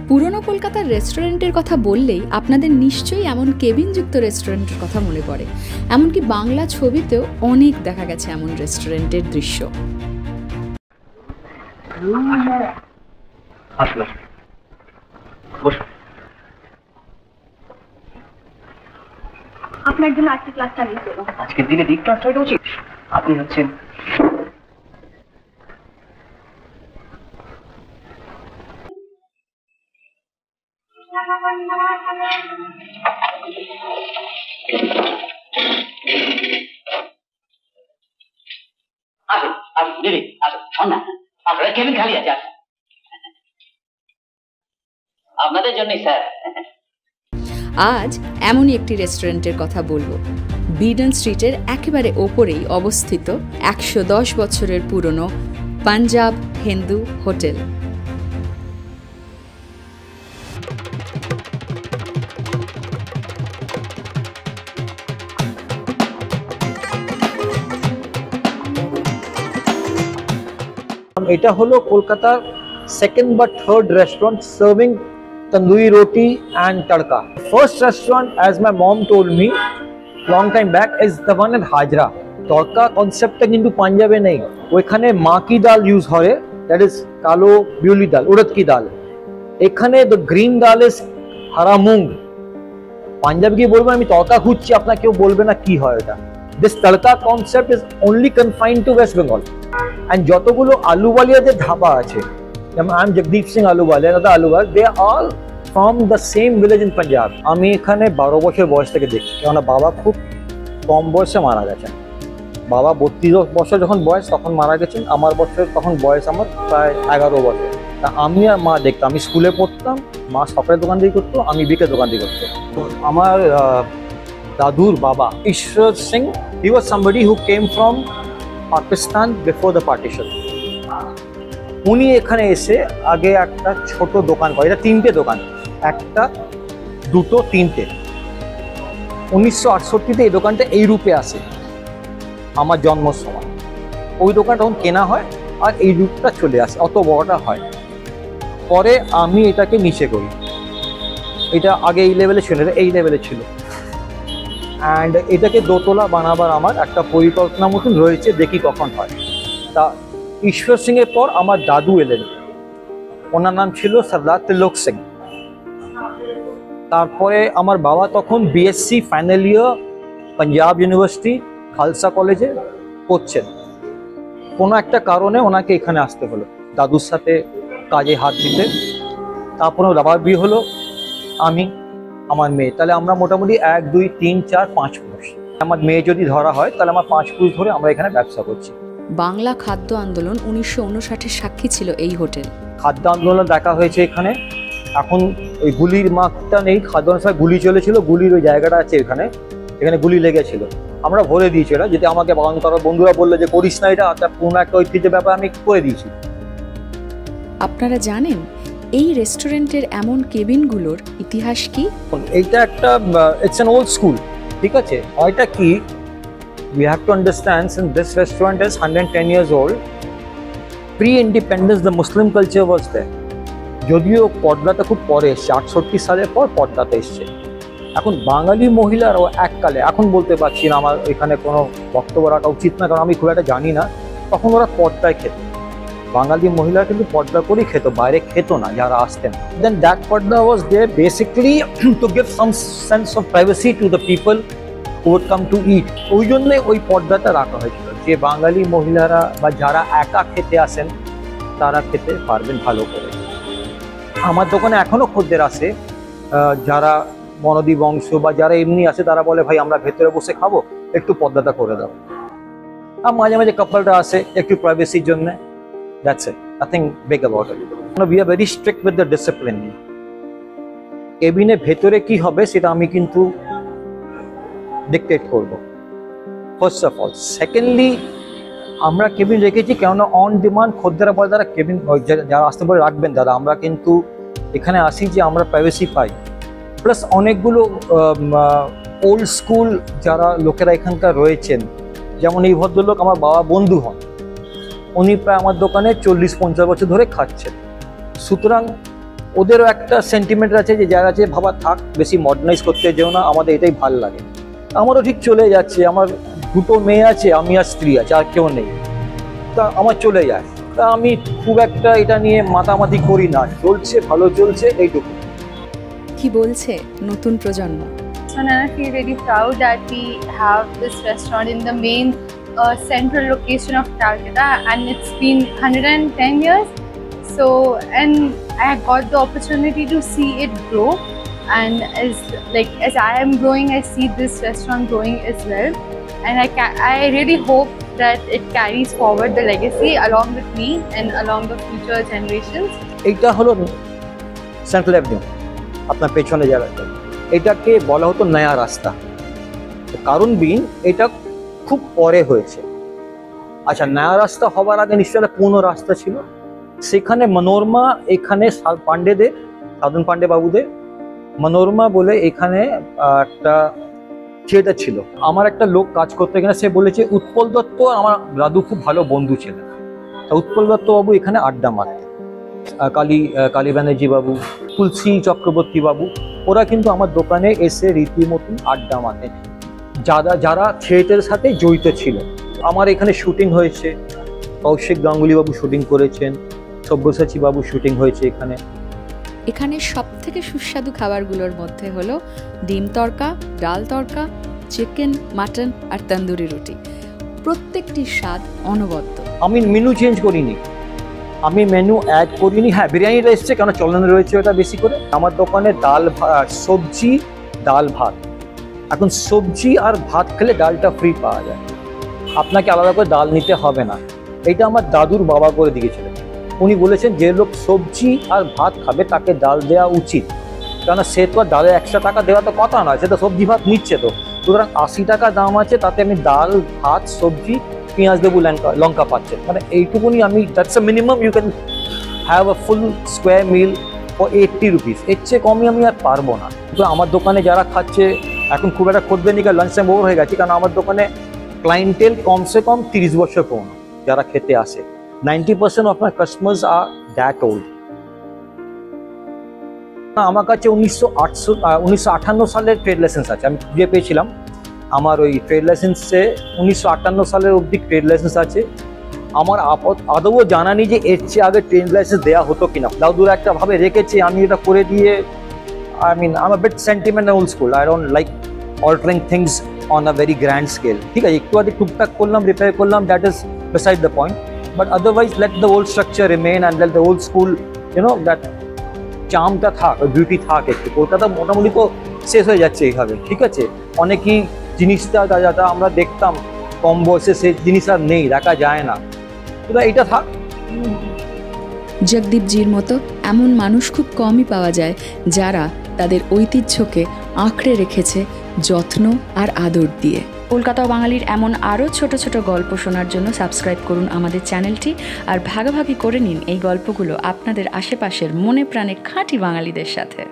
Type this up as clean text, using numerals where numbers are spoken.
পুরনো কলকাতার রেস্টুরেন্টের কথা বললেই আপনাদের নিশ্চয়ই এমন কেবিনযুক্ত রেস্টুরেন্টের কথা মনে পড়ে। এমনকি বাংলা ছবিতেও অনেক দেখা গেছে এমন রেস্টুরেন্টের দৃশ্য। আপনার জন্য আজকে ক্লাসটা মিস হলো। আজকের দিনে ডিপ ক্লাসটা হইতে উচিত। আপনি হচ্ছেন আসুন আসুন দিদি আসুন, সন্ধ্যা আপনার কেবিন খালি আছে, আসুন। আপনাদের জন্যই স্যার। আজ এমনই একটি রেস্টুরেন্টের কথা বলবো। বিডন স্ট্রিটের একেবারে ওপরেই অবস্থিত 110 বছরের পুরনো পাঞ্জাব হিন্দু হোটেল। এটা হলো কলকাতার সেকেন্ড বা third restaurant serving tandoori roti and tadka. First restaurant, as my mom told me long time back, is the one at Hajra. Tadka concept ta kintu Punjab e nei, oikhane maa ki dal use hoye, that is kalo biuli dal, urad ki dal. Ekhane the green dal is hara moong. Punjab ki bolbo ami tadka khujchi, apna keu bolbe na ki hoy eta. This tadka concept is only confined to West Bengal. And jotogulo aluwalia je dhaba ache, I'm Jagdeep Singh Aluwala, another Aluwal, they are all from the same village in Punjab. আমি এখানে 12 বছর বয়স থেকে দেখি, কারণ বাবা খুব কম বয়সে মারা গেছেন। বাবা 32 বছর যখন বয়স তখন মারা গেছেন, আমার বছর তখন বয়স আমার প্রায় 11 বছর। তা আমি আর মা দেখতাম, আমি স্কুলে পড়তাম, মা সকালের দোকান দিয়ে করতো, আমি বিকেল দোকান দিয়ে করতাম। আমার দাদুর বাবা ঈশ্বর Singh, he was somebody who came from Pakistan before the partition. উনি এখানে এসে আগে একটা ছোট দোকান করে, এটা 3টে দোকান, একটা দুটো তিনটে। 1968-তে এই দোকানটা এই রূপে আসে আমার জন্মের সময়। ওই দোকানটা তখন কেনা হয় আর এই রূপটা চলে আসে, অত বড়টা হয়। পরে আমি এটাকে নিচে করি, এটা আগে এই লেভেলে ছিল, এই লেভেলে ছিল। অ্যান্ড এটাকে দোতলা বানাবার আমার একটা পরিকল্পনা মতন রয়েছে, দেখি কখন হয়। তা ঈশ্বর সিং এর পর আমার দাদু এলেন, ওনার নাম ছিল সর্দার তিলক সিং। তারপরে আমার বাবা তখন BSc final year Punjab university Khalsa কলেজে করছেন। কোনো একটা কারণে ওনাকে এখানে আসতে হলো দাদুর সাথে কাজে হাত দিতে। তারপরে বাবার বিয়ে হলো, আমি আমার মেয়ে, তাহলে আমরা মোটামুটি 1 2 3 4 5 পুরুষ। আমার মেয়ে যদি ধরা হয় তাহলে আমার 5 পুরুষ ধরে আমরা এখানে ব্যবসা করছি। বাংলা খাদ্য আন্দোলন 1959-এর সাক্ষী ছিল এই হোটেল। খাদ্য আন্দোলন দেখা হয়েছে এখানে, এখন ওই গুলির মাঠটা নেই, খাদ্য আন্দোলনের গুলি চলেছিল, গুলির ওই জায়গাটা আছে এখানে, এখানে গুলি লেগেছিল, আমরা ভরে দিয়েছি এটা। যদি আমাকে বাগান করার বন্ধুরা বললো যে করিস না এটা, তার পুরনো একটা ঐতিহ্যের ব্যাপার, আমি করে দিয়েছি। আপনারা জানেন এই রেস্টুরেন্টের এমন কেবিনগুলোর ইতিহাস কি? এইটা একটা ইটস অ্যান ওল্ড স্কুল, ঠিক আছে। ওইটা কি, we have to understand, since this restaurant is 110 years old, pre-independence the Muslim culture was there. যদিও পর্দাটা খুব পরে এসছে, 68 সালের পর পর্দাতে এসছে। এখন বাঙালি মহিলারাও এককালে, এখন বলতে পারছি না, আমার এখানে কোনো বক্তব্য রাখা উচিত না, কারণ আমি খুব একটা জানি না, তখন ওরা পর্দায় খেত। বাঙালি মহিলা কিন্তু পর্দা করেই খেত, বাইরে খেত না যারা আসতেন। Then that পর্দা was there basically to give some sense of privacy to the people who would come to eat. ওই জন্য ওই পর্দাটা রাখা হয়েছিল, যে বাঙালি মহিলারা বা যারা একা খেতে আসেন তারা খেতে পারবেন ভালো করে। আমার দোকানে এখনো খদ্দের আসে যারা মনদী বংশ বা যারা এমনি আসে, তারা বলে ভাই আমরা ভেতরে বসে খাবো, একটু পর্দাটা করে দাও। আর মাঝে মাঝে কাপলটা আসে একটু প্রাইভেসির জন্য, that's it, nothing big about it. We are very strict with the discipline. কেবিনে ভেতরে কি হবে সেটা আমি কিন্তু ডিকটেট করব, ফার্স্ট অফ অল। সেকেন্ডলি, আমরা কেবিন রেখেছি কেননা অন ডিমান্ড খদ্দেরা বলে তারা কেবিন যারা আসতে পারে রাখবেন দাদা, আমরা কিন্তু এখানে আসি যে আমরা প্রাইভেসি পাই। প্লাস অনেকগুলো ওল্ড স্কুল যারা লোকেরা এখানকার রয়েছেন, যেমন এই ভদ্রলোক আমার বাবা বন্ধু হন, উনি প্রায় আমার দোকানে 40-50 বছর ধরে খাচ্ছেন। সুতরাং ওদেরও একটা সেন্টিমেন্ট আছে যে যারা আছে ভাবা থাক, বেশি মডার্নাইজ করতে যেও না, আমাদের এটাই ভাল লাগে। আমারও ঠিক চলে যাচ্ছে, আমার দুটো মেয়ে আছে, আমি আর স্ত্রী আছে, আর কেউ নেই, তা আমার চলে যায়। তা আমি খুব একটা এটা নিয়ে মাতামাতি করি না, চলছে, ভালো চলছে, এইটুকু। কি বলছে নতুন প্রজন্ম? And I feel really proud that we have this restaurant in the main central location of Calcutta, and it's been 110 years. So, and I got the opportunity to see it grow, and as I am growing, I see this restaurant growing as well. And I really hope that it carries forward the legacy along with me and along the future generations. এইটা হলো central avenue, আপনার পেছনে জায়গাটা, এটাকে বলা হতো নয়া রাস্তা। কারণ বিন এটা খুব পরে হয়েছে। আচ্ছা, নয়া রাস্তা হবার আগে নিশ্চয়ই একটা পুরনো রাস্তা ছিল, সেখানে মনোরমা, এখানে পাণ্ডেদের, সাধন পাণ্ডে বাবুদের মনোরমা বলে এখানে একটা থিয়েটার ছিল। আমার একটা লোক কাজ করতে এখানে, সে বলেছে উৎপল দত্ত আমার দাদু খুব ভালো বন্ধু ছিলেন। তা উৎপল দত্ত বাবু এখানে আড্ডা মারতেন, কালী ব্যানার্জি বাবু, তুলসী চক্রবর্তী বাবু, ওরা কিন্তু আমার দোকানে এসে রীতিমতন আড্ডা মারতেন, যারা থিয়েটারের সাথে জড়িত ছিল। আমার এখানে শুটিং হয়েছে, কৌশিক গাঙ্গুলি বাবু শুটিং করেছেন, সব্যসাচী বাবু শুটিং হয়েছে এখানে। এখানে সব থেকে সুস্বাদু খাবারগুলোর মধ্যে হলো ডিম তড়কা, ডাল তড়কা, চিকেন, মাটন আর তন্দুরি রুটি। প্রত্যেকটির স্বাদ অনবদ্য। আমি মেনু চেঞ্জ করিনি, আমি মেনু অ্যাড করিনি। হ্যাঁ, বিরিয়ানিটা এসছে কেন, চলনে রয়েছে ওটা বেশি করে। আমার দোকানে ডাল ভাত, সবজি, ডাল ভাত। এখন সবজি আর ভাত খেলে ডালটা ফ্রি পাওয়া যায়, আপনাকে আলাদা করে ডাল নিতে হবে না। এটা আমার দাদুর বাবা করে দিয়েছিলেন। উনি বলেছেন যে লোক সবজি আর ভাত খাবে তাকে ডাল দেওয়া উচিত, কেননা সে তো আর ডালে 100 টাকা দেওয়া তো কথা নয়, সে তো সবজি ভাত নিচ্ছে। তো সুতরাং 80 টাকা দাম আছে, তাতে আমি ডাল, ভাত, সবজি, পেঁয়াজ, লেবু, লঙ্কা পাচ্ছেন, মানে এইটুকুনি আমি, that's a minimum you can have a full square meal for 80 rupees. এর চেয়ে কমই আমি আর পারবো না। তো আমার দোকানে যারা খাচ্ছে এখন খুব একটা খদ্দের নিকা, লাঞ্চ টাইম ওভার হয়ে গেছে, কারণ আমার দোকানে ক্লায়েন্টেল কমসে কম 30 বছর পুরনো যারা খেতে আসে। 90% of my customers are that old. আমার কাছে 1958 সালের ট্রেড লাইসেন্স আছে, আমি খুঁজে পেয়েছিলাম। আমার ওই ট্রেড লাইসেন্সে 1958 সালের অবধি ট্রেড লাইসেন্স আছে। আমার আদৌ জানা নেই যে এর চেয়ে আগে ট্রেড লাইসেন্স দেওয়া হতো কিনা। দাদুরা একটা ভাবে রেখেছে, আমি এটা করে দিয়ে, I mean, I'm a bit sentimental old school. I don't like altering things on a very grand scale. ঠিক আছে, একটু আগে টুকটাক করলাম, রিপেয়ার করলাম, that is beside the point. But otherwise, let the old structure remain and let the old school, that চার্মটা থাক, beauty থাক একটু। কলকাতা মোটামুটি তো শেষ হয়ে যাচ্ছে এইভাবে, ঠিক আছে। অনেকই জিনিসটা যাতে আমরা দেখতাম কম বয়সে, সেই জিনিস আর নেই, দেখা যায় না। কিন্তু এটা থাক। জগদীপজির মতো এমন মানুষ খুব কমই পাওয়া যায় যারা তাদের ঐতিহ্যকে আঁকড়ে রেখেছে যত্ন আর আদর দিয়ে। কলকাতা বাঙালির এমন আরও ছোট ছোট গল্প শোনার জন্য সাবস্ক্রাইব করুন আমাদের চ্যানেলটি, আর ভাগাভাগি করে নিন এই গল্পগুলো আপনাদের আশেপাশের মনে প্রাণে খাঁটি বাঙালিদের সাথে।